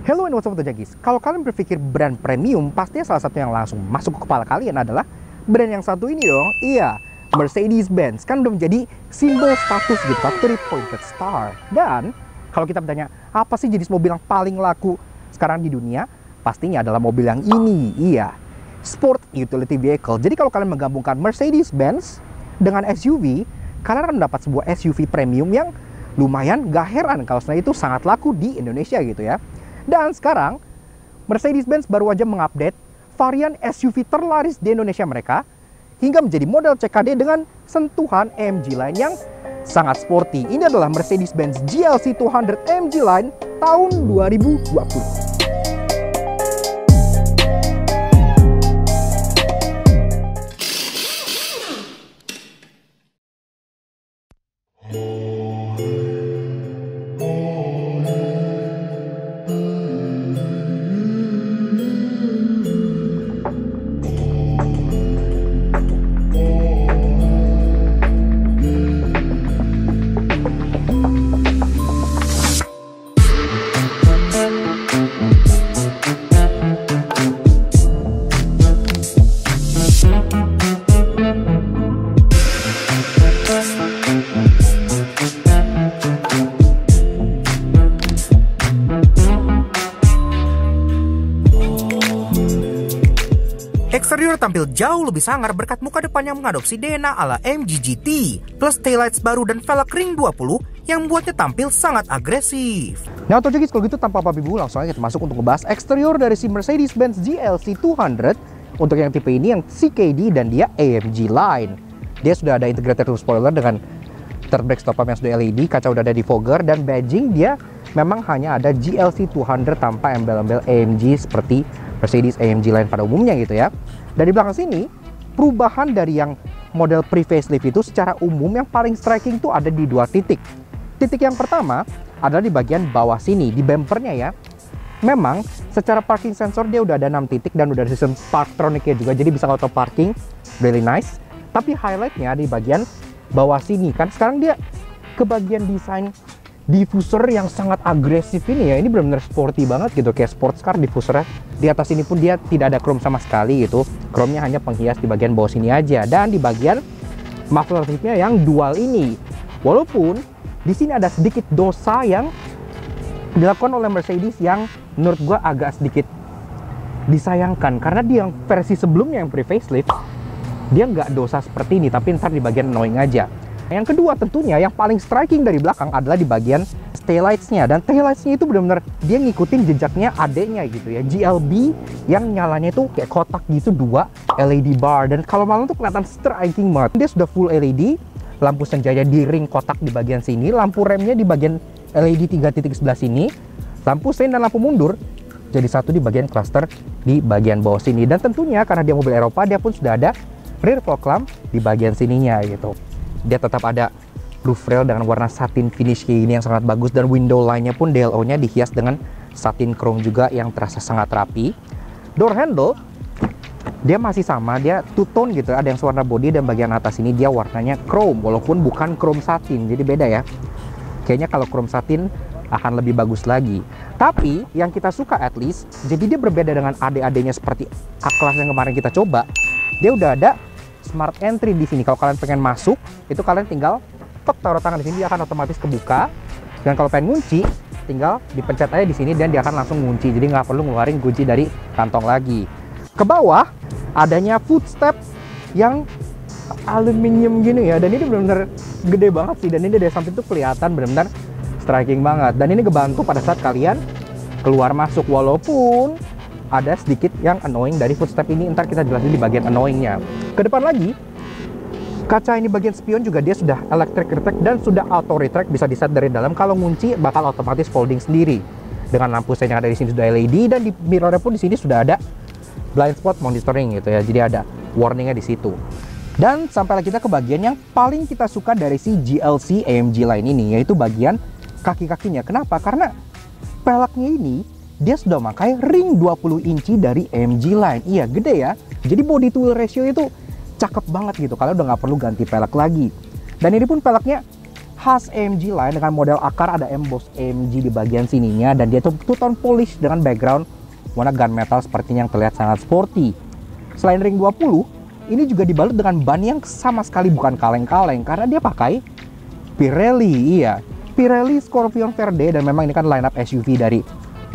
Hello and what's up Jagis. Kalau kalian berpikir brand premium, pastinya salah satu yang langsung masuk ke kepala kalian adalah brand yang satu ini dong. Iya, Mercedes-Benz. Kan udah menjadi simbol status gitu, factory pointed star. Dan kalau kita bertanya, apa sih jenis mobil yang paling laku sekarang di dunia? Pastinya adalah mobil yang ini. Iya, sport utility vehicle. Jadi kalau kalian menggabungkan Mercedes-Benz dengan SUV, kalian akan mendapat sebuah SUV premium yang lumayan gak heran kalau sebenarnya itu sangat laku di Indonesia gitu ya. Dan sekarang Mercedes-Benz baru aja mengupdate varian SUV terlaris di Indonesia mereka hingga menjadi model CKD dengan sentuhan AMG Line yang sangat sporty. Ini adalah Mercedes-Benz GLC 200 AMG Line tahun 2020. Eksterior tampil jauh lebih sangar berkat muka depan yang mengadopsi DNA ala AMG GT, plus taillights baru dan velg ring 20 yang membuatnya tampil sangat agresif. Nah Auto Jagis, kalau gitu tanpa babi-bu langsung aja kita masuk untuk ngebahas eksterior dari si Mercedes-Benz GLC 200 untuk yang tipe ini yang CKD dan dia AMG Line. Dia sudah ada integrated roof spoiler dengan third brake stop pump yang sudah LED, kaca udah ada defogger, dan badging dia memang hanya ada GLC 200 tanpa embel-embel AMG seperti Mercedes AMG Line pada umumnya gitu ya. Dan di belakang sini, perubahan dari yang model pre-facelift itu secara umum yang paling striking tuh ada di dua titik. Titik yang pertama adalah di bagian bawah sini, di bumpernya ya. Memang secara parking sensor dia udah ada 6 titik dan udah ada sistem Parktronic-nya juga, jadi bisa auto parking, really nice. Tapi highlightnya di bagian bawah sini, kan sekarang dia ke bagian desain diffuser yang sangat agresif ini ya. Ini benar-benar sporty banget gitu, kayak sports car diffusernya. Di atas ini pun dia tidak ada chrome sama sekali gitu. Chrome-nya hanya penghias di bagian bawah sini aja. Dan di bagian muffler tip-nya yang dual ini, walaupun di sini ada sedikit dosa yang dilakukan oleh Mercedes yang menurut gua agak sedikit disayangkan, karena di yang versi sebelumnya yang pre-facelift dia nggak dosa seperti ini, tapi ntar di bagian annoying aja. Yang kedua tentunya yang paling striking dari belakang adalah di bagian taillights-nya. Dan taillights-nya itu benar-benar dia ngikutin jejaknya adeknya gitu ya, GLB, yang nyalanya itu kayak kotak gitu, 2 LED bar. Dan kalau malam tuh kelihatan striking banget. Dia sudah full LED, lampu senjaya di ring kotak di bagian sini, lampu remnya di bagian LED 3 titik sebelah sini, lampu sein dan lampu mundur jadi satu di bagian cluster di bagian bawah sini. Dan tentunya karena dia mobil Eropa, dia pun sudah ada rear fog lamp di bagian sininya gitu. Dia tetap ada roof rail dengan warna satin finish kayak gini yang sangat bagus, dan window line-nya pun DLO-nya dihias dengan satin chrome juga yang terasa sangat rapi. Door handle dia masih sama, dia two tone gitu, ada yang warna body dan bagian atas ini dia warnanya chrome, walaupun bukan chrome satin, jadi beda ya. Kayaknya kalau chrome satin akan lebih bagus lagi. Tapi yang kita suka at least, jadi dia berbeda dengan adik-adiknya seperti A-Class yang kemarin kita coba. Dia udah ada smart entry di sini. Kalau kalian pengen masuk, itu kalian tinggal taruh tangan di sini, dia akan otomatis kebuka. Dan kalau pengen ngunci, tinggal dipencet aja di sini dan dia akan langsung ngunci. Jadi nggak perlu ngeluarin kunci dari kantong lagi. Ke bawah adanya footstep yang aluminium gini ya, dan ini benar-benar gede banget sih. Dan ini dari samping tuh kelihatan benar-benar striking banget. Dan ini ngebantu pada saat kalian keluar masuk, walaupun ada sedikit yang annoying dari footstep ini, ntar kita jelasin di bagian annoyingnya. Ke depan lagi, kaca ini bagian spion juga dia sudah electric retract dan sudah auto retract, bisa di set dari dalam. Kalau ngunci bakal otomatis folding sendiri. Dengan lampu sein yang ada di sini sudah LED, dan di mirrornya pun di sini sudah ada blind spot monitoring gitu ya. Jadi ada warningnya di situ. Dan sampai kita ke bagian yang paling kita suka dari si GLC AMG Line ini, yaitu bagian kaki-kakinya. Kenapa? Karena peleknya ini dia sudah memakai ring 20 inci dari AMG Line. Iya, gede ya. Jadi body to wheel ratio itu cakep banget gitu. Kalian udah nggak perlu ganti pelek lagi. Dan ini pun peleknya khas AMG Line dengan model akar, ada emboss AMG di bagian sininya, dan dia tuh two-tone polish dengan background warna gunmetal sepertinya yang terlihat sangat sporty. Selain ring 20, ini juga dibalut dengan ban yang sama sekali bukan kaleng-kaleng karena dia pakai Pirelli. Iya, Pirelli Scorpion Verde, dan memang ini kan lineup SUV dari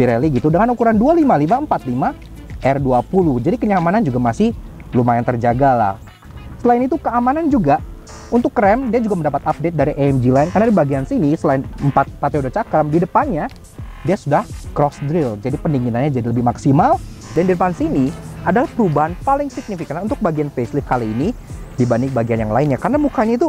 Pirelli gitu, dengan ukuran 255/45 R20. Jadi kenyamanan juga masih lumayan terjaga lah. Selain itu keamanan juga, untuk rem dia juga mendapat update dari AMG Line karena di bagian sini selain 4 dioda cakram, di depannya dia sudah cross drill, jadi pendinginannya jadi lebih maksimal. Dan di depan sini adalah perubahan paling signifikan untuk bagian facelift kali ini dibanding bagian yang lainnya, karena mukanya itu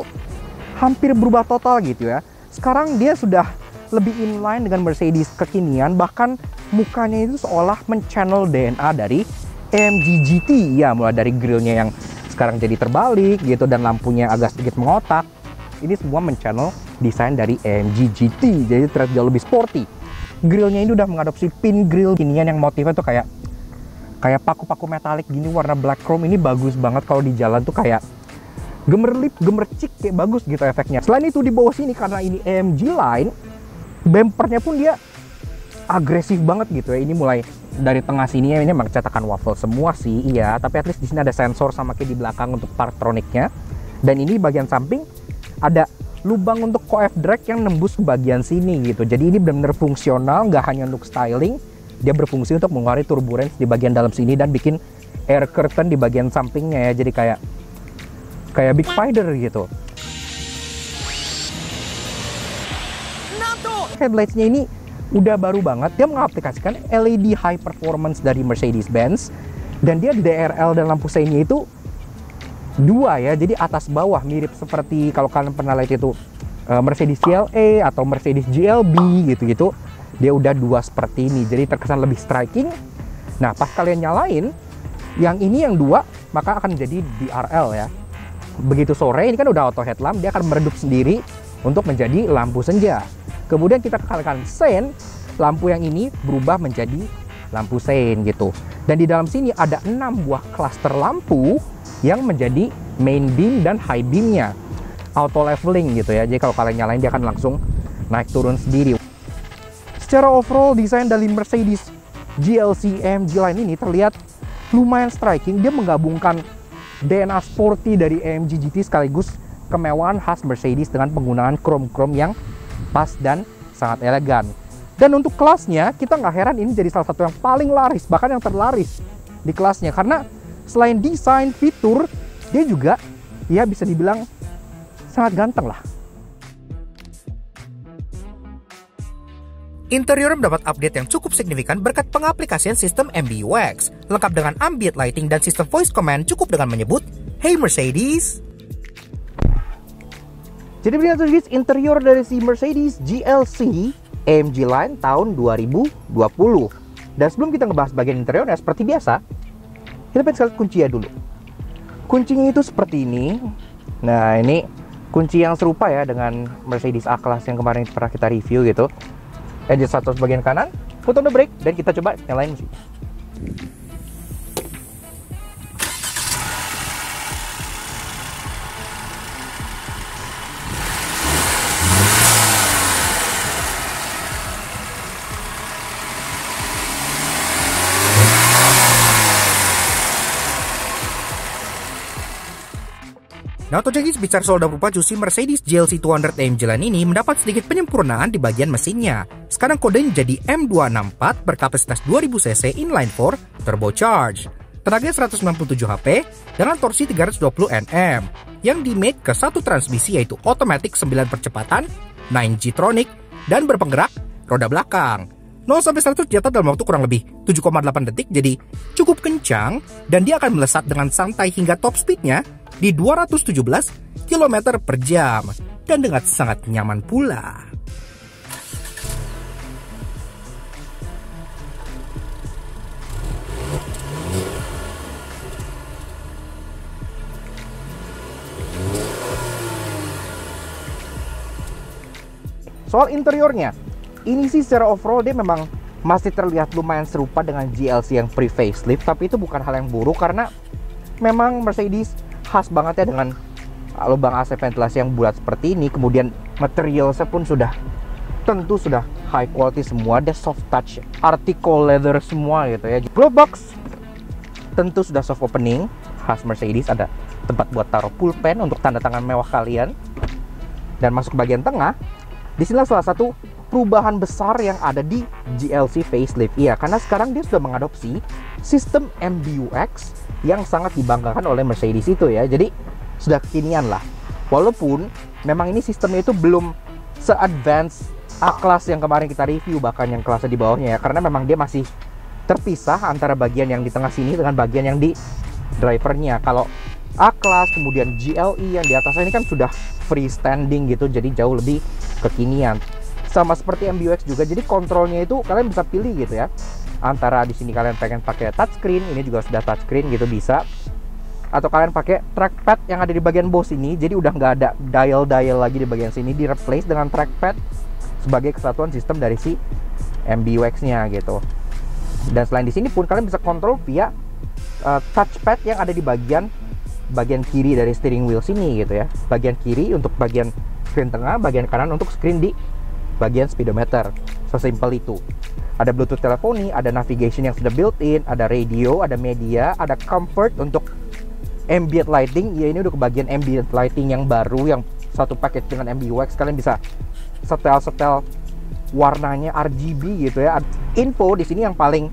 hampir berubah total gitu ya. Sekarang dia sudah lebih inline dengan Mercedes kekinian, bahkan mukanya itu seolah men-channel DNA dari AMG GT ya, mulai dari grillnya yang sekarang jadi terbalik gitu dan lampunya agak sedikit mengotak. Ini semua men-channel desain dari AMG GT, jadi terlihat jauh lebih sporty. Grillnya ini udah mengadopsi pin grill kinian yang motifnya tuh kayak paku-paku metalik gini warna black chrome. Ini bagus banget kalau di jalan tuh kayak gemerlip, gemercik, kayak bagus gitu efeknya. Selain itu di bawah sini karena ini AMG Line, bumpernya pun dia agresif banget gitu ya. Ini mulai dari tengah sini ya, ini memang cetakan waffle semua sih, iya. Tapi at least di sini ada sensor sama kayak di belakang untuk parktroniknya. Dan ini bagian samping ada lubang untuk coef drag yang nembus ke bagian sini gitu. Jadi ini benar-benar fungsional, nggak hanya untuk styling, dia berfungsi untuk mengurangi turbulence di bagian dalam sini dan bikin air curtain di bagian sampingnya ya. Jadi kayak big spider gitu. Headlights-nya ini udah baru banget, dia mengaplikasikan LED high performance dari Mercedes-Benz, dan dia DRL dan lampu seinnya itu dua ya, jadi atas bawah mirip seperti kalau kalian pernah lihat itu Mercedes GLE atau Mercedes GLB gitu-gitu. Dia udah dua seperti ini, jadi terkesan lebih striking. Nah pas kalian nyalain yang ini yang dua, maka akan jadi DRL ya. Begitu sore ini kan udah auto headlamp, dia akan meredup sendiri untuk menjadi lampu senja. Kemudian kita kalikan sen, lampu yang ini berubah menjadi lampu sen gitu. Dan di dalam sini ada 6 buah klaster lampu yang menjadi main beam dan high beamnya. Auto leveling gitu ya, jadi kalau kalian nyalain dia akan langsung naik turun sendiri. Secara overall desain dari Mercedes GLC AMG Line ini terlihat lumayan striking. Dia menggabungkan DNA sporty dari AMG GT sekaligus kemewahan khas Mercedes dengan penggunaan chrome-chrome yang pas dan sangat elegan. Dan untuk kelasnya, kita nggak heran ini jadi salah satu yang paling laris, bahkan yang terlaris di kelasnya. Karena selain desain, fitur, dia juga ya bisa dibilang sangat ganteng lah. Interior mendapat update yang cukup signifikan berkat pengaplikasian sistem MBUX, lengkap dengan ambient lighting dan sistem voice command cukup dengan menyebut, "Hey Mercedes." Jadi begini guys, interior dari si Mercedes GLC AMG Line tahun 2020. Dan sebelum kita ngebahas bagian interiornya, seperti biasa, kita pengen sekali kuncinya dulu. Kuncinya itu seperti ini. Nah ini kunci yang serupa ya dengan Mercedes A-Class yang kemarin pernah kita review gitu. Adjust satu bagian kanan, put on the brake, dan kita coba nyalain mesin. Nah, untuk jadi bicara soal dapur pacu, si Mercedes GLC 200 AMG Line ini mendapat sedikit penyempurnaan di bagian mesinnya. Sekarang kodenya jadi M264 berkapasitas 2000 cc inline 4 turbocharged. Tenaganya 197 HP dengan torsi 320 Nm yang dimate ke satu transmisi yaitu automatic 9 percepatan, 9G Tronic, dan berpenggerak roda belakang. 0-100 jatuh dalam waktu kurang lebih 7,8 detik, jadi cukup kencang dan dia akan melesat dengan santai hingga top speednya di 217 km per jam dan dengan sangat nyaman pula. Soal interiornya, ini sih secara overall dia memang masih terlihat lumayan serupa dengan GLC yang pre-facelift, tapi itu bukan hal yang buruk karena memang Mercedes khas banget ya dengan lubang AC ventilasi yang bulat seperti ini, kemudian materialnya pun tentu sudah high quality semua, ada soft touch, article leather semua gitu ya. Glove box tentu sudah soft opening, khas Mercedes, ada tempat buat taruh pulpen untuk tanda tangan mewah kalian. Dan masuk ke bagian tengah, disinilah salah satu perubahan besar yang ada di GLC facelift. Iya, karena sekarang dia sudah mengadopsi sistem MBUX yang sangat dibanggakan oleh Mercedes itu ya. Jadi sudah kekinian lah. Walaupun memang ini sistemnya itu belum se-advance A-Class yang kemarin kita review, bahkan yang kelasnya di bawahnya ya. Karena memang dia masih terpisah antara bagian yang di tengah sini dengan bagian yang di drivernya. Kalau A-Class kemudian GLE yang di atasnya ini kan sudah freestanding gitu, jadi jauh lebih kekinian. Sama seperti MBUX juga, jadi kontrolnya itu kalian bisa pilih gitu ya. Antara di sini kalian pengen pakai touchscreen, ini juga sudah touchscreen gitu bisa. Atau kalian pakai trackpad yang ada di bagian bawah sini, jadi udah nggak ada dial-dial lagi di bagian sini, di replace dengan trackpad sebagai kesatuan sistem dari si MBUX-nya gitu. Dan selain di sini pun kalian bisa kontrol via touchpad yang ada di bagian kiri dari steering wheel sini gitu ya. Bagian kiri untuk bagian screen tengah, bagian kanan untuk screen di bagian speedometer. Sesimpel itu. Ada Bluetooth teleponi, ada navigation yang sudah built-in, ada radio, ada media, ada comfort untuk ambient lighting. Ya ini udah ke bagian ambient lighting yang baru yang satu paket dengan MBUX. Kalian bisa setel warnanya RGB gitu ya. Info di sini yang paling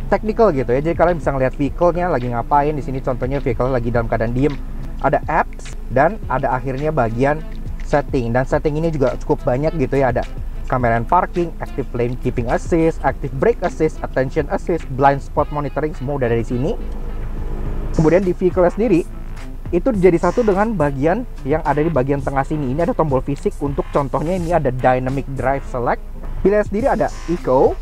technical gitu ya. Jadi kalian bisa ngeliat vehicle-nya lagi ngapain. Di sini contohnya vehicle lagi dalam keadaan diem. Ada apps dan ada akhirnya bagian setting. Dan setting ini juga cukup banyak gitu ya. Ada camera and parking, active lane keeping assist, active brake assist, attention assist, blind spot monitoring, semua udah dari sini. Kemudian di vehicle sendiri itu jadi satu dengan bagian yang ada di bagian tengah sini. Ini ada tombol fisik untuk contohnya ini ada dynamic drive select. Pilihan sendiri ada eco,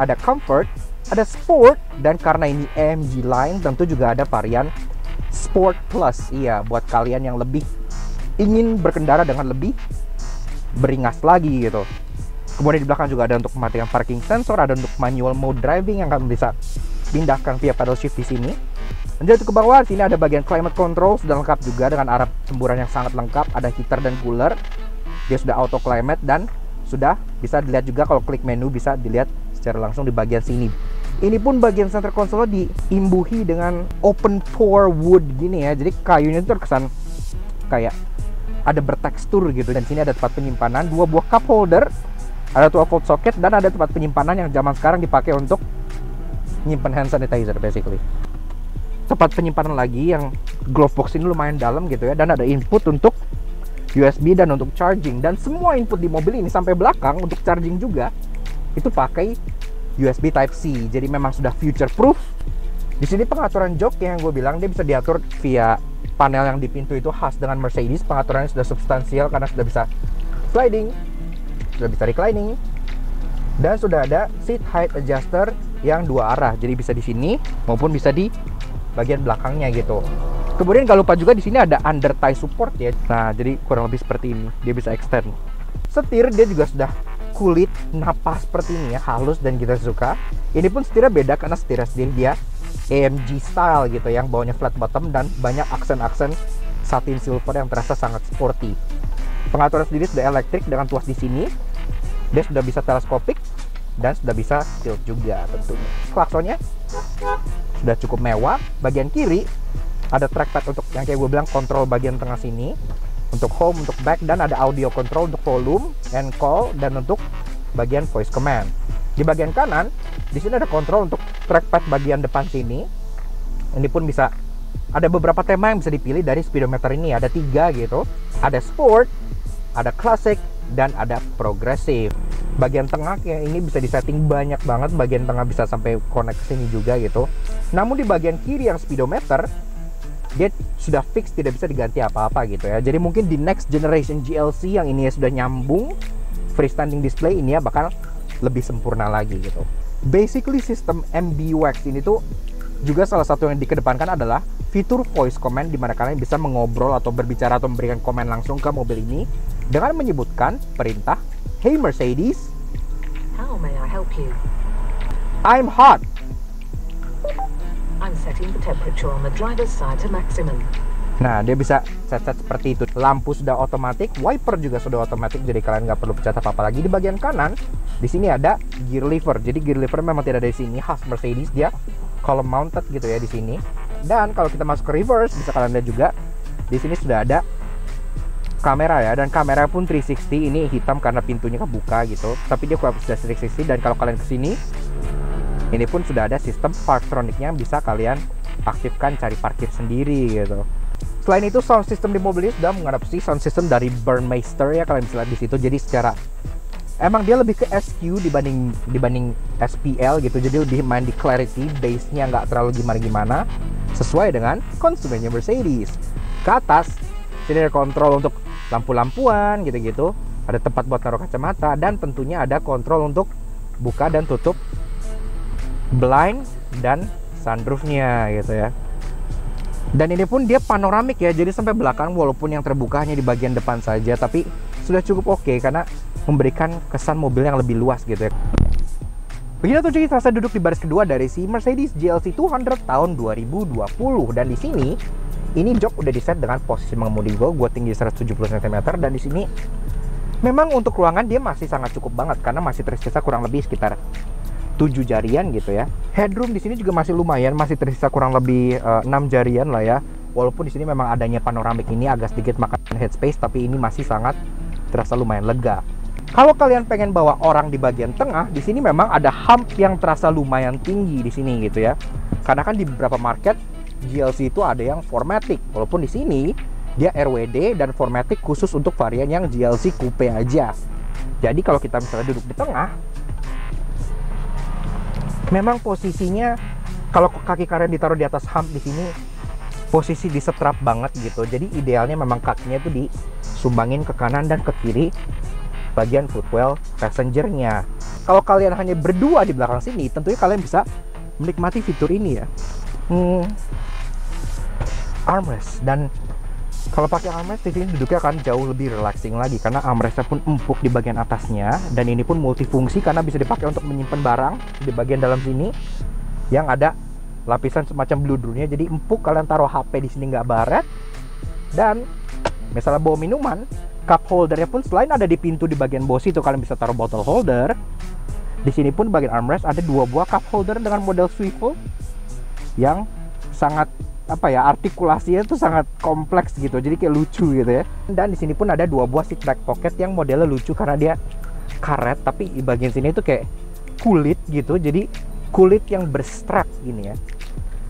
ada comfort, ada sport, dan karena ini AMG line tentu juga ada varian sport plus. Iya, buat kalian yang lebih ingin berkendara dengan lebih beringas lagi gitu. Kemudian di belakang juga ada untuk mematikan parking sensor, ada untuk manual mode driving yang kalian bisa pindahkan via paddle shift di sini. Lanjut ke bawah, sini ada bagian climate control sudah lengkap juga dengan arah semburan yang sangat lengkap, ada heater dan cooler. Dia sudah auto climate dan sudah bisa dilihat juga kalau klik menu bisa dilihat secara langsung di bagian sini. Ini pun bagian center console diimbuhi dengan open pore wood gini ya. Jadi kayunya itu terkesan kayak ada bertekstur gitu. Dan sini ada tempat penyimpanan, 2 buah cup holder, ada 12 volt socket, dan ada tempat penyimpanan yang zaman sekarang dipakai untuk nyimpen hand sanitizer basically. Tempat penyimpanan lagi yang glove box ini lumayan dalam gitu ya. Dan ada input untuk USB dan untuk charging. Dan semua input di mobil ini sampai belakang untuk charging juga itu pakai USB Type-C. Jadi memang sudah future proof. Di sini pengaturan jok yang gue bilang dia bisa diatur via panel yang di pintu itu khas dengan Mercedes. Pengaturannya sudah substansial karena sudah bisa sliding, sudah bisa reclining, dan sudah ada seat height adjuster yang 2 arah. Jadi bisa di sini maupun bisa di bagian belakangnya gitu. Kemudian gak lupa juga di sini ada under thigh support ya. Nah, jadi kurang lebih seperti ini. Dia bisa extend. Setir dia juga sudah kulit napas seperti ini ya, halus dan kita suka. Ini pun setirnya beda karena setirnya sendiri dia AMG style gitu, yang bawahnya flat bottom dan banyak aksen-aksen satin silver yang terasa sangat sporty. Pengaturan sendiri sudah elektrik dengan tuas di sini. Dia sudah bisa teleskopik dan sudah bisa tilt juga tentunya. Klaksonnya sudah cukup mewah. Bagian kiri ada trackpad untuk yang kayak gue bilang kontrol bagian tengah sini, untuk home, untuk back, dan ada audio control untuk volume and call dan untuk bagian voice command. Di bagian kanan di sini ada kontrol untuk trackpad bagian depan sini. Ini pun bisa ada beberapa tema yang bisa dipilih dari speedometer ini, ada 3 gitu. Ada sport, ada classic, dan ada progressive. Bagian tengah yang ini bisa disetting banyak banget, bagian tengah bisa sampai connect ke sini juga gitu. Namun di bagian kiri yang speedometer dia sudah fix, tidak bisa diganti apa-apa gitu ya. Jadi mungkin di next generation GLC yang ini ya sudah nyambung freestanding display, ini ya bakal lebih sempurna lagi gitu. Basically sistem MBUX ini tuh juga salah satu yang dikedepankan adalah fitur voice command, di mana kalian bisa mengobrol atau berbicara atau memberikan komen langsung ke mobil ini dengan menyebutkan perintah, "Hey Mercedes, how may I help you? I'm hot." I'm setting the temperature on the driver's side to maximum. Nah, dia bisa set-set seperti itu. Lampu sudah otomatis, wiper juga sudah otomatis, jadi kalian nggak perlu pencet apa-apa lagi. Di bagian kanan, di sini ada gear lever. Jadi gear lever memang tidak ada di sini, khas Mercedes, dia column mounted gitu ya di sini. Dan kalau kita masuk ke reverse, bisa kalian lihat juga di sini sudah ada kamera ya, dan kamera pun 360. Ini hitam karena pintunya kebuka gitu, tapi dia sudah 360. Dan kalau kalian kesini, ini pun sudah ada sistem Parktronic-nya, bisa kalian aktifkan cari parkir sendiri gitu. Selain itu, sound system di mobil ini sudah mengadopsi sound system dari Burmeister ya, kalian bisa lihat di situ. Jadi secara emang dia lebih ke SQ dibanding SPL gitu. Jadi lebih main di clarity, bass-nya nggak terlalu gimana-gimana, sesuai dengan konsumennya Mercedes. Ke atas sini ada kontrol untuk lampu-lampuan gitu-gitu, ada tempat buat taruh kacamata, dan tentunya ada kontrol untuk buka dan tutup blind dan sunroofnya gitu ya. Dan ini pun dia panoramik ya, jadi sampai belakang, walaupun yang terbuka hanya di bagian depan saja, tapi sudah cukup oke karena memberikan kesan mobil yang lebih luas gitu ya. Begini tuh jadi saya duduk di baris kedua dari si Mercedes GLC 200 tahun 2020. Dan di sini ini jok udah di set dengan posisi mengemudi gue tinggi 170 cm, dan di sini memang untuk ruangan dia masih sangat cukup banget karena masih tersisa kurang lebih sekitar 7 jarian gitu ya. Headroom di sini juga masih lumayan, masih tersisa kurang lebih 6 jarian lah ya. Walaupun di sini memang adanya panoramik ini agak sedikit makan headspace, tapi ini masih sangat terasa lumayan lega. Kalau kalian pengen bawa orang di bagian tengah, di sini memang ada hump yang terasa lumayan tinggi di sini gitu ya. Karena kan di beberapa market GLC itu ada yang 4matic, walaupun di sini dia RWD dan 4matic khusus untuk varian yang GLC coupe aja. Jadi kalau kita misalnya duduk di tengah, memang posisinya kalau kaki kalian ditaruh di atas hump di sini, posisi disetrap banget gitu. Jadi idealnya memang kakinya itu disumbangin ke kanan dan ke kiri bagian footwell passengernya. Kalau kalian hanya berdua di belakang sini, tentunya kalian bisa menikmati fitur ini ya, armrest. Dan kalau pakai armrest di sini duduknya akan jauh lebih relaxing lagi karena armrestnya pun empuk di bagian atasnya, dan ini pun multifungsi karena bisa dipakai untuk menyimpan barang di bagian dalam sini yang ada lapisan semacam bludrunya. Jadi empuk, kalian taruh HP di sini nggak baret. Dan misalnya bawa minuman, cup holdernya pun selain ada di pintu di bagian bawah itu kalian bisa taruh bottle holder. Di sini pun bagian armrest ada 2 buah cup holder dengan model swivel yang sangat artikulasinya itu sangat kompleks gitu, jadi kayak lucu gitu ya. Dan di sini pun ada 2 buah seat back pocket yang modelnya lucu karena dia karet, tapi di bagian sini itu kayak kulit gitu, jadi kulit yang berstrap gini ya,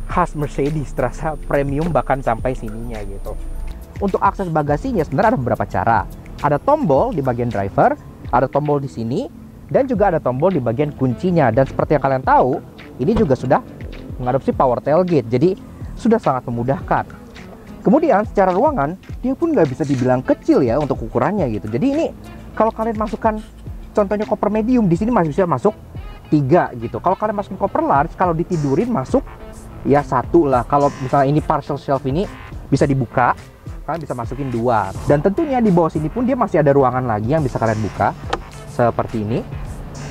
khas Mercedes, terasa premium bahkan sampai sininya gitu. Untuk akses bagasinya sebenarnya ada beberapa cara. Ada tombol di bagian driver, ada tombol di sini, dan juga ada tombol di bagian kuncinya. Dan seperti yang kalian tahu, ini juga sudah mengadopsi power tailgate, jadi sudah sangat memudahkan. Kemudian secara ruangan dia pun nggak bisa dibilang kecil ya untuk ukurannya gitu. Jadi ini kalau kalian masukkan contohnya koper medium, di sini masih bisa masuk 3 gitu. Kalau kalian masukin koper large, kalau ditidurin masuk ya 1 lah. Kalau misalnya ini partial shelf ini bisa dibuka, kalian bisa masukin 2. Dan tentunya di bawah sini pun dia masih ada ruangan lagi yang bisa kalian buka seperti ini.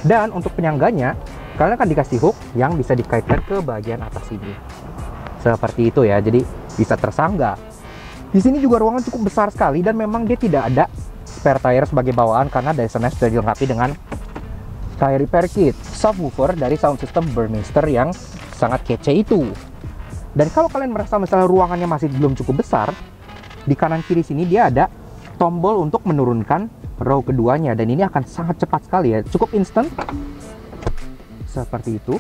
Dan untuk penyangganya kalian akan dikasih hook yang bisa dikaitkan ke bagian atas ini. Seperti itu ya, jadi bisa tersangga. Di sini juga ruangan cukup besar sekali, dan memang dia tidak ada spare tire sebagai bawaan karena Dysonnya sudah dilengkapi dengan tire repair kit, subwoofer dari sound system Burmeister yang sangat kece itu. Dan kalau kalian merasa misalnya ruangannya masih belum cukup besar, di kanan kiri sini dia ada tombol untuk menurunkan row keduanya, dan ini akan sangat cepat sekali ya, cukup instant seperti itu.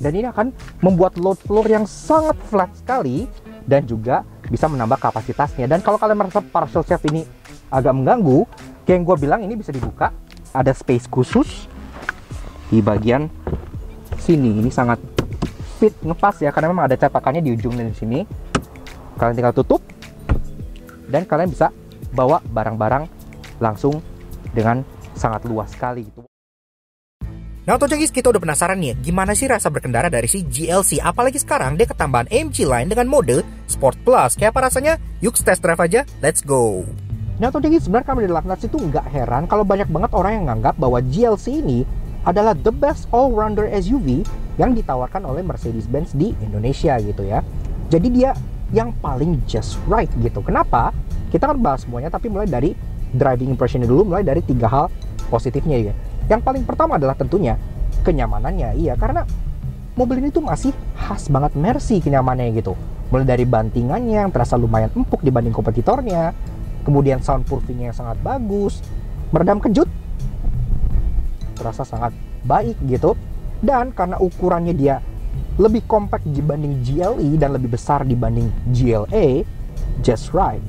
Dan ini akan membuat load floor yang sangat flat sekali dan juga bisa menambah kapasitasnya. Dan kalau kalian merasa partial shelf ini agak mengganggu, kayak yang gue bilang, ini bisa dibuka, ada space khusus di bagian sini. Ini sangat fit, ngepas ya, karena memang ada cetakannya di ujung dan di sini. Kalian tinggal tutup dan kalian bisa bawa barang-barang langsung dengan sangat luas sekali gitu. Nah untuk guys, kita udah penasaran nih gimana sih rasa berkendara dari si GLC, apalagi sekarang dia ketambahan AMG Line dengan mode Sport Plus. Kayak apa rasanya? Yuk test drive aja, let's go. Nah untuk guys, sebenarnya kami di Laknats itu nggak heran kalau banyak banget orang yang nganggap bahwa GLC ini adalah the best all-rounder SUV yang ditawarkan oleh Mercedes-Benz di Indonesia gitu ya. Jadi dia yang paling just right gitu. Kenapa? Kita kan bahas semuanya, tapi mulai dari driving impression dulu, mulai dari 3 hal positifnya ya. Yang paling pertama adalah tentunya kenyamanannya. Iya, karena mobil ini tuh masih khas banget Mercy kenyamanannya gitu. Mulai dari bantingannya yang terasa lumayan empuk dibanding kompetitornya, kemudian soundproofingnya yang sangat bagus, meredam kejut terasa sangat baik gitu, dan karena ukurannya dia lebih compact dibanding GLE dan lebih besar dibanding GLA, just right.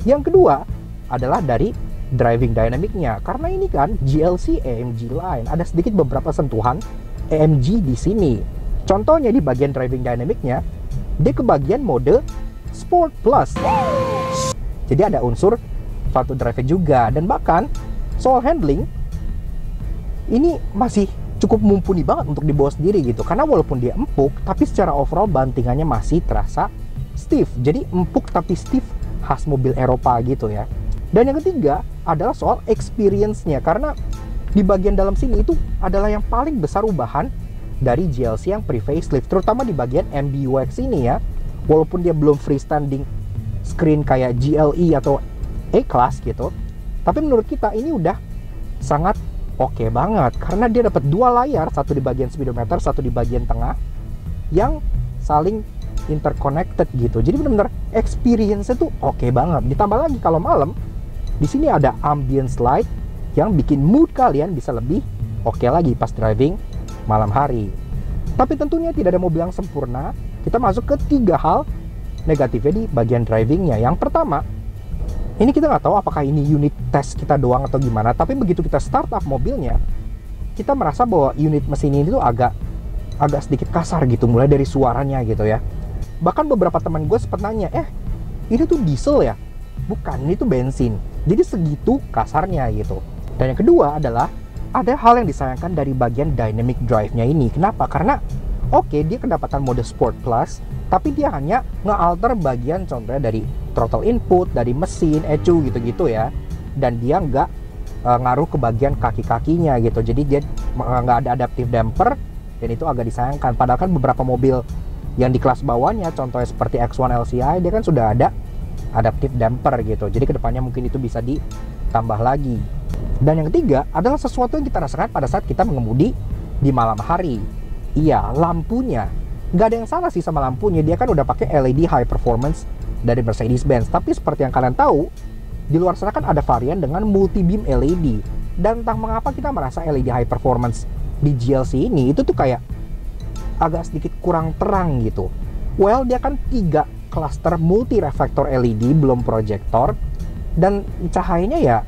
Yang kedua adalah dari driving dynamic-nya, karena ini kan GLC AMG line, ada sedikit beberapa sentuhan AMG di sini. Contohnya di bagian driving dynamic-nya, dia ke bagian mode Sport Plus. Jadi ada unsur front drive juga, dan bahkan soal handling ini masih cukup mumpuni banget untuk dibawa sendiri gitu, karena walaupun dia empuk, tapi secara overall bantingannya masih terasa stiff. Jadi empuk tapi stiff, khas mobil Eropa gitu ya. Dan yang ketiga adalah soal experience-nya, karena di bagian dalam sini itu adalah yang paling besar ubahan dari GLC yang pre-facelift, terutama di bagian MBUX ini ya. Walaupun dia belum freestanding screen kayak GLE atau A-Class gitu, tapi menurut kita ini udah sangat oke banget, karena dia dapat 2 layar, satu di bagian speedometer, satu di bagian tengah, yang saling interconnected gitu. Jadi benar-benar experience-nya tuh oke banget. Ditambah lagi kalau malam, di sini ada ambience light yang bikin mood kalian bisa lebih oke lagi pas driving malam hari. Tapi tentunya tidak ada mobil yang sempurna. Kita masuk ke 3 hal negatifnya di bagian drivingnya. Yang pertama, ini kita nggak tahu apakah ini unit test kita doang atau gimana, tapi begitu kita start up mobilnya, kita merasa bahwa unit mesin ini tuh agak sedikit kasar gitu, mulai dari suaranya gitu ya. Bahkan beberapa teman gue sempat nanya, ini tuh diesel ya? Bukan, ini tuh bensin. Jadi segitu kasarnya gitu. Dan yang kedua adalah ada hal yang disayangkan dari bagian dynamic drive-nya ini. Kenapa? Karena oke, dia kedapatan mode Sport Plus, tapi dia hanya nge-alter bagian contohnya dari throttle input, dari mesin, ECU gitu-gitu ya. Dan dia nggak ngaruh ke bagian kaki-kakinya gitu. Jadi dia nggak ada adaptive damper, dan itu agak disayangkan. Padahal kan beberapa mobil yang di kelas bawahnya, contohnya seperti X1 LCI, dia kan sudah ada adaptive damper gitu. Jadi kedepannya mungkin itu bisa ditambah lagi. Dan yang ketiga adalah sesuatu yang kita rasakan pada saat kita mengemudi di malam hari. Iya, lampunya. Nggak ada yang salah sih sama lampunya. Dia kan udah pakai LED high performance dari Mercedes-Benz. Tapi seperti yang kalian tahu, di luar sana kan ada varian dengan multi beam LED. Dan entah mengapa kita merasa LED high performance di GLC ini itu tuh kayak agak sedikit kurang terang gitu. Well, dia kan 3 cluster multi reflektor LED, belum proyektor, dan cahayanya ya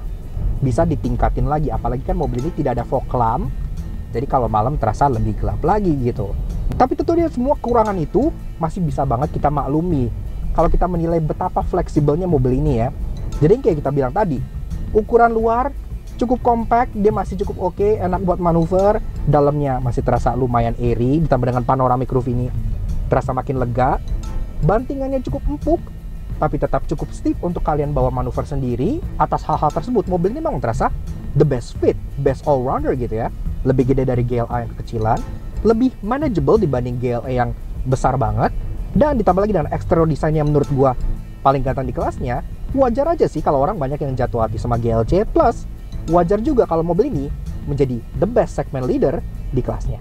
bisa ditingkatin lagi. Apalagi kan mobil ini tidak ada fog lamp, jadi kalau malam terasa lebih gelap lagi gitu. Tapi tentunya semua kekurangan itu masih bisa banget kita maklumi kalau kita menilai betapa fleksibelnya mobil ini ya. Jadi kayak kita bilang tadi, ukuran luar cukup compact, dia masih cukup oke, enak buat manuver. Dalamnya masih terasa lumayan airy, ditambah dengan panoramic roof ini terasa makin lega. Bantingannya cukup empuk, tapi tetap cukup stiff untuk kalian bawa manuver sendiri. Atas hal-hal tersebut, mobil ini memang terasa the best fit, best all-rounder gitu ya. Lebih gede dari GLA yang kekecilan, lebih manageable dibanding GLA yang besar banget, dan ditambah lagi dengan exterior design yang menurut gua paling ganteng di kelasnya. Wajar aja sih kalau orang banyak yang jatuh hati sama GLC, plus wajar juga kalau mobil ini menjadi the best segment leader di kelasnya.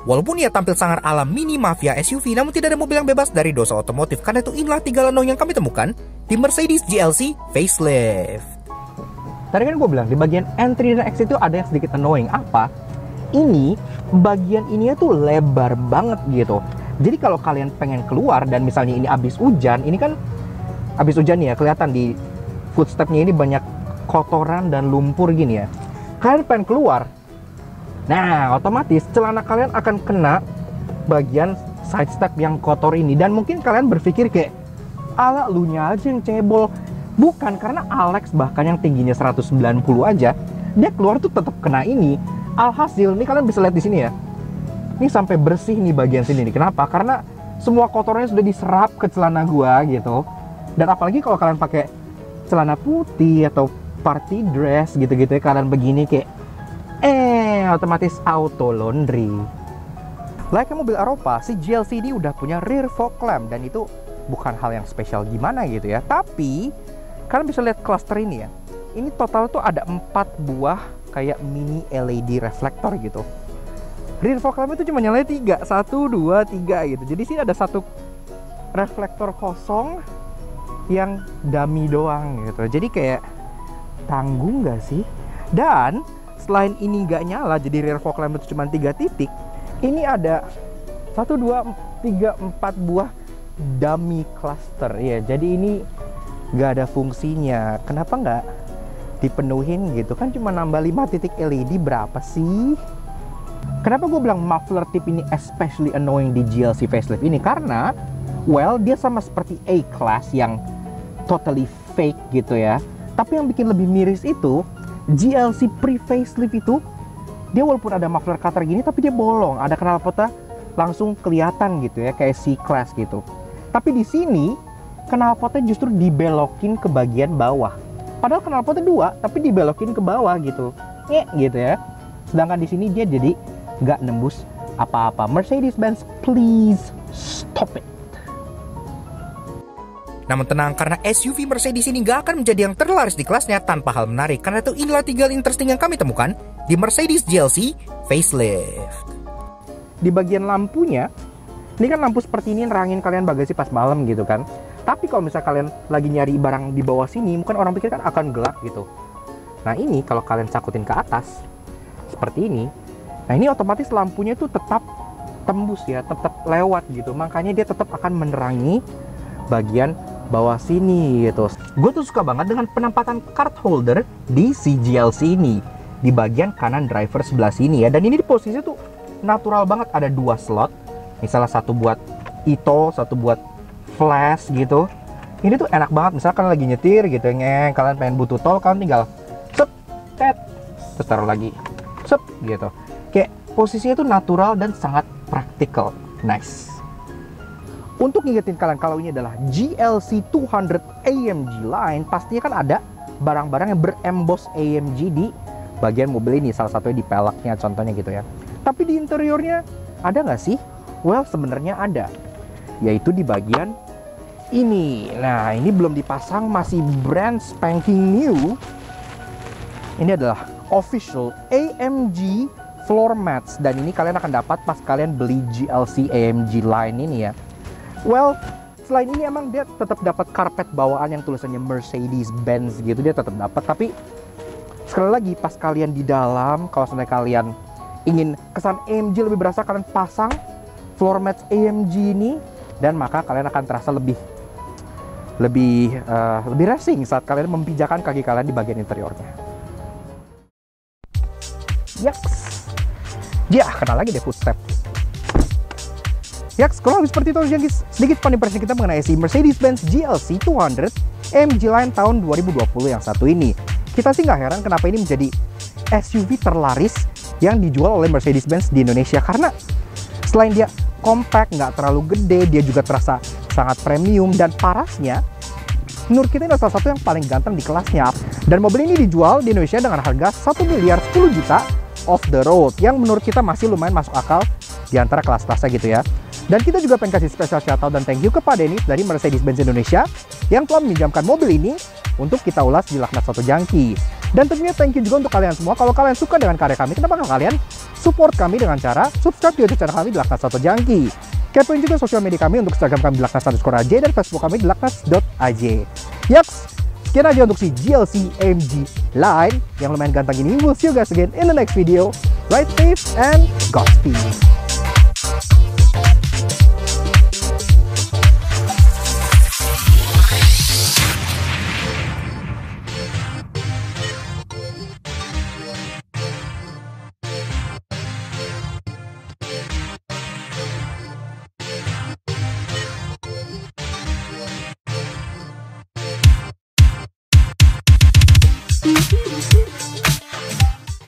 Walaupun ia tampil sangat ala mini mafia SUV, namun tidak ada mobil yang bebas dari dosa otomotif. Karena itu inilah 3 lenong yang kami temukan di Mercedes GLC Facelift. Tadi kan gue bilang di bagian entry dan exit itu ada yang sedikit annoying. Apa? Ini bagian ininya tuh lebar banget gitu. Jadi kalau kalian pengen keluar dan misalnya ini abis hujan, ini kan abis hujan ya, kelihatan di footstepnya ini banyak kotoran dan lumpur gini ya. Kalian pengen keluar, nah otomatis celana kalian akan kena bagian side step yang kotor ini. Dan mungkin kalian berpikir kayak, ala lunya aja yang cebol. Bukan, karena Alex bahkan yang tingginya 190 aja, dia keluar tuh tetap kena ini. Alhasil, ini kalian bisa lihat di sini ya. Ini sampai bersih nih bagian sini nih. Kenapa? Karena semua kotornya sudah diserap ke celana gua gitu. Dan apalagi kalau kalian pakai celana putih atau party dress gitu-gitu ya, kalian begini kayak otomatis auto laundry. Layaknya mobil Eropa, si GLC ini udah punya rear fog lamp, dan itu bukan hal yang spesial gimana gitu ya. Tapi kalian bisa lihat cluster ini ya. Ini total tuh ada 4 buah kayak mini LED reflektor gitu. Rear fog lamp itu cuma nyalain 3, 1, 2, 3 gitu. Jadi sini ada satu reflektor kosong yang dummy doang gitu. Jadi kayak tanggung gak sih? Dan selain ini nggak nyala, jadi rear fog lamp itu cuma 3 titik. Ini ada 1, 2, 3, 4 buah dummy cluster ya. Jadi ini nggak ada fungsinya. Kenapa nggak dipenuhin gitu? Kan cuma nambah 5 titik LED, berapa sih? Kenapa gue bilang muffler tip ini especially annoying di GLC facelift ini? Karena well, dia sama seperti A-Class yang totally fake gitu ya. Tapi yang bikin lebih miris itu GLC pre-facelift itu, dia walaupun ada muffler cutter gini, tapi dia bolong. Ada knalpotnya langsung kelihatan gitu ya, kayak C-Class gitu. Tapi di sini knalpotnya justru dibelokin ke bagian bawah. Padahal knalpotnya 2, tapi dibelokin ke bawah gitu. Gitu ya. Sedangkan di sini dia jadi nggak nembus apa-apa. Mercedes-Benz, please stop it. Namun tenang, karena SUV Mercedes ini nggak akan menjadi yang terlaris di kelasnya tanpa hal menarik. Karena itu inilah 3 hal interesting yang kami temukan di Mercedes GLC facelift. Di bagian lampunya, ini kan lampu seperti ini nerangin kalian bagasi pas malam gitu kan. Tapi kalau misalnya kalian lagi nyari barang di bawah sini, mungkin orang pikir kan akan gelap gitu. Nah ini kalau kalian cakutin ke atas seperti ini, nah ini otomatis lampunya tuh tetap tembus ya, tetap lewat gitu. Makanya dia tetap akan menerangi bagian bawah sini gitu. Gue tuh suka banget dengan penempatan card holder di si GLC ini di bagian kanan driver sebelah sini ya. Dan ini di posisi tuh natural banget, ada 2 slot. Misalnya satu buat ITO, satu buat flash gitu. Ini tuh enak banget. Misalnya kalian lagi nyetir gitu, kalian pengen butuh tol, kalian tinggal sep, tet, terus taruh lagi, sep gitu. Kayak posisinya tuh natural dan sangat praktikal. Nice. Untuk ngingetin kalian kalau ini adalah GLC 200 AMG line, pastinya kan ada barang-barang yang beremboss AMG di bagian mobil ini. Salah satunya di peleknya contohnya gitu ya. Tapi di interiornya ada nggak sih? Well, sebenarnya ada. Yaitu di bagian ini. Nah, ini belum dipasang, masih brand spanking new. Ini adalah official AMG floor mats. Dan ini kalian akan dapat pas kalian beli GLC AMG line ini ya. Well, selain ini emang dia tetap dapat karpet bawaan yang tulisannya Mercedes-Benz gitu, dia tetap dapat. Tapi sekali lagi pas kalian di dalam, kalau misalnya kalian ingin kesan AMG lebih berasa, kalian pasang floor mats AMG ini, dan maka kalian akan terasa lebih racing saat kalian memijakan kaki kalian di bagian interiornya. Yaks, ya kenal lagi deh footstep. Yaks, kalau habis seperti itu jadi sedikit fun impression kita mengenai si Mercedes-Benz GLC 200 AMG line tahun 2020 yang satu ini. Kita sih nggak heran kenapa ini menjadi SUV terlaris yang dijual oleh Mercedes-Benz di Indonesia, karena selain dia compact, nggak terlalu gede, dia juga terasa sangat premium, dan parasnya menurut kita ini salah satu yang paling ganteng di kelasnya. Dan mobil ini dijual di Indonesia dengan harga 1 miliar 10 juta off the road, yang menurut kita masih lumayan masuk akal di antara kelas-kelasnya gitu ya. Dan kita juga pengen kasih special shoutout dan thank you kepada Dennis dari Mercedes-Benz Indonesia yang telah meminjamkan mobil ini untuk kita ulas di Laknat Soto Jangki. Dan tentunya thank you juga untuk kalian semua. Kalau kalian suka dengan karya kami, kenapa kalian support kami dengan cara subscribe di YouTube channel kami di Laknat Soto Jangki. Kepoin juga sosial media kami untuk Instagram kami di laknat_aj dan Facebook kami di laknat.aj. Yaks, sekian aja untuk si GLC AMG line yang lumayan ganteng ini. We'll see you guys again in the next video. Ride safe and Godspeed.